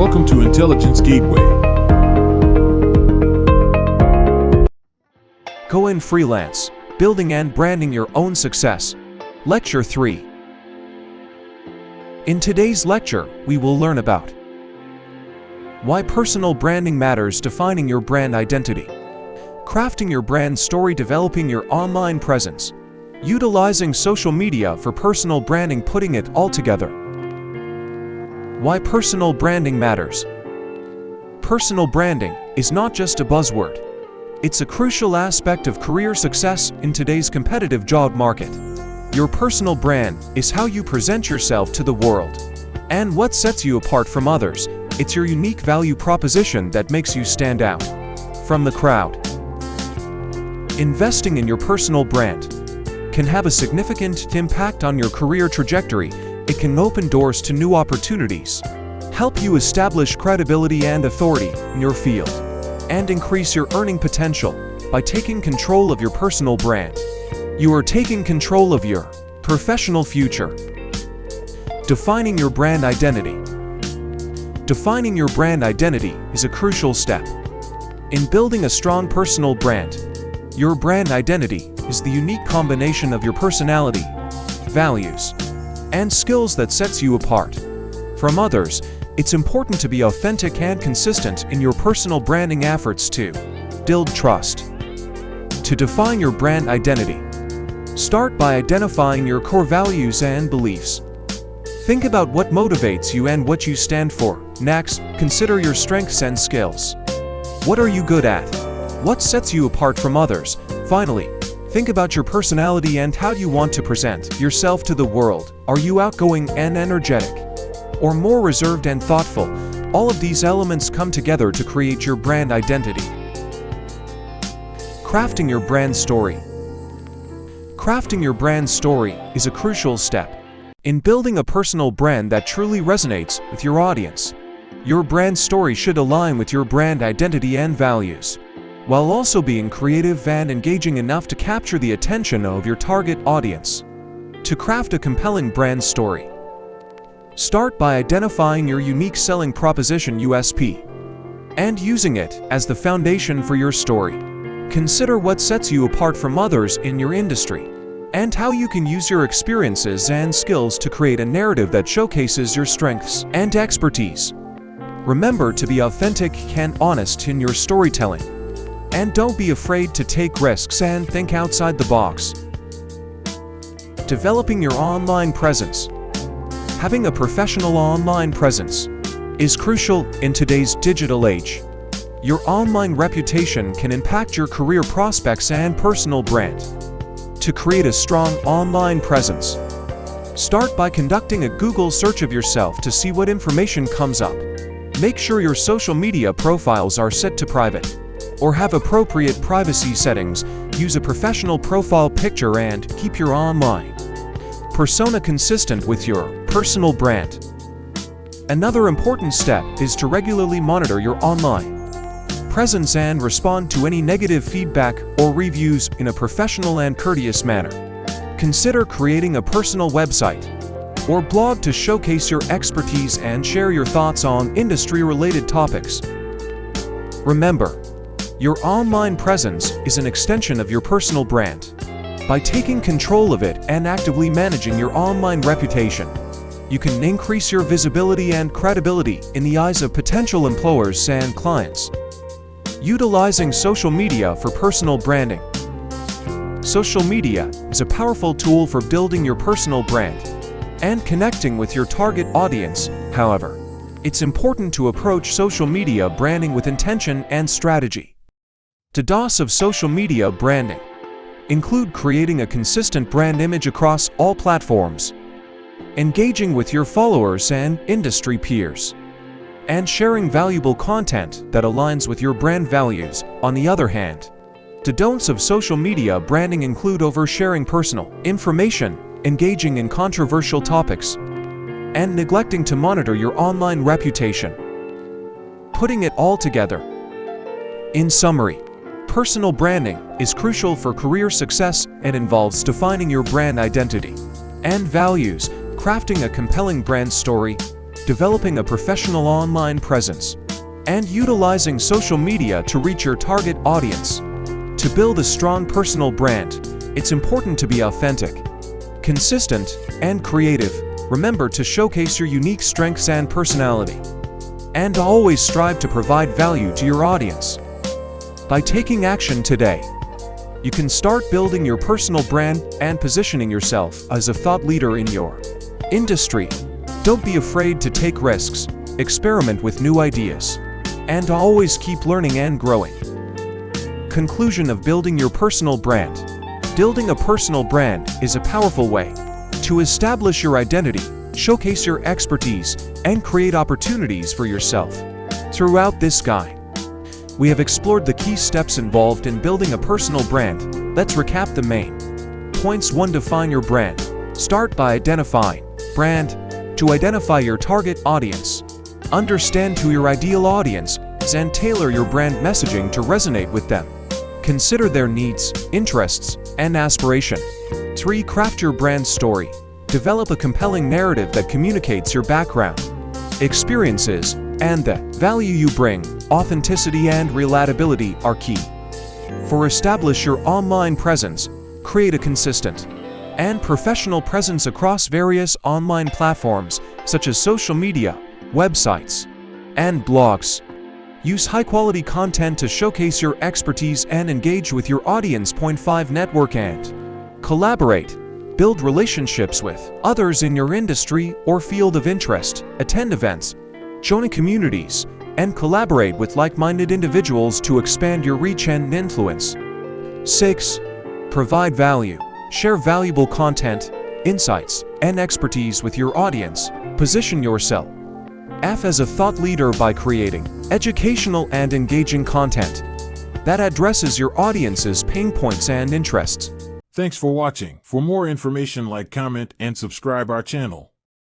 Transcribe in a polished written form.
Welcome to Intelligence Gateway. Go in Freelance, Building and Branding Your Own Success. Lecture 3. In today's lecture, we will learn about why personal branding matters, defining your brand identity, crafting your brand story, developing your online presence, utilizing social media for personal branding, putting it all together. Why personal branding matters. Personal branding is not just a buzzword. It's a crucial aspect of career success in today's competitive job market. Your personal brand is how you present yourself to the world. And what sets you apart from others. It's your unique value proposition that makes you stand out from the crowd. Investing in your personal brand can have a significant impact on your career trajectory. It can open doors to new opportunities, help you establish credibility and authority in your field, and increase your earning potential by taking control of your personal brand. You are taking control of your professional future. Defining your brand identity. Defining your brand identity is a crucial step in building a strong personal brand. Your brand identity is the unique combination of your personality, values, and skills that sets you apart from others. It's important to be authentic and consistent in your personal branding efforts to build trust. To define your brand identity, start by identifying your core values and beliefs. Think about what motivates you and what you stand for. Next, consider your strengths and skills. What are you good at? What sets you apart from others? Finally, think about your personality and how you want to present yourself to the world. Are you outgoing and energetic, or more reserved and thoughtful? All of these elements come together to create your brand identity. Crafting your brand story. Crafting your brand story is a crucial step in building a personal brand that truly resonates with your audience. Your brand story should align with your brand identity and values, while also being creative and engaging enough to capture the attention of your target audience. To craft a compelling brand story, start by identifying your unique selling proposition (USP) and using it as the foundation for your story. Consider what sets you apart from others in your industry and how you can use your experiences and skills to create a narrative that showcases your strengths and expertise. Remember to be authentic and honest in your storytelling. And don't be afraid to take risks and think outside the box. Developing your online presence. Having a professional online presence is crucial in today's digital age. Your online reputation can impact your career prospects and personal brand. To create a strong online presence, start by conducting a Google search of yourself to see what information comes up. Make sure your social media profiles are set to private or have appropriate privacy settings. Use a professional profile picture and keep your online persona consistent with your personal brand. Another important step is to regularly monitor your online presence and respond to any negative feedback or reviews in a professional and courteous manner. Consider creating a personal website or blog to showcase your expertise and share your thoughts on industry-related topics. Remember, your online presence is an extension of your personal brand. By taking control of it and actively managing your online reputation, you can increase your visibility and credibility in the eyes of potential employers and clients. Utilizing social media for personal branding. Social media is a powerful tool for building your personal brand and connecting with your target audience. However, it's important to approach social media branding with intention and strategy. The DOS of social media branding include creating a consistent brand image across all platforms, engaging with your followers and industry peers, and sharing valuable content that aligns with your brand values. On the other hand, the don'ts of social media branding include oversharing personal information, engaging in controversial topics, and neglecting to monitor your online reputation. Putting it all together. In summary, personal branding is crucial for career success and involves defining your brand identity and values, crafting a compelling brand story, developing a professional online presence, and utilizing social media to reach your target audience. To build a strong personal brand, it's important to be authentic, consistent, and creative. Remember to showcase your unique strengths and personality, and always strive to provide value to your audience. By taking action today, you can start building your personal brand and positioning yourself as a thought leader in your industry. Don't be afraid to take risks, experiment with new ideas, and always keep learning and growing. Conclusion of building your personal brand. Building a personal brand is a powerful way to establish your identity, showcase your expertise, and create opportunities for yourself. Throughout this guide, we have explored the key steps involved in building a personal brand. Let's recap the main points. 1. Define your brand. Start by identifying brand. To identify your target audience, understand who your ideal audience is and tailor your brand messaging to resonate with them. Consider their needs, interests, and aspiration. 3. Craft your brand story. Develop a compelling narrative that communicates your background, experiences, and the value you bring. Authenticity and relatability are key. 4. Establish your online presence. Create a consistent and professional presence across various online platforms such as social media, websites, and blogs. Use high-quality content to showcase your expertise and engage with your audience. 5. Network and collaborate. Build relationships with others in your industry or field of interest. Attend events, join communities, and collaborate with like-minded individuals to expand your reach and influence. 6. Provide value. Share valuable content, insights, and expertise with your audience. Position yourself as a thought leader by creating educational and engaging content that addresses your audience's pain points and interests. Thanks for watching. For more information, like, comment, and subscribe our channel.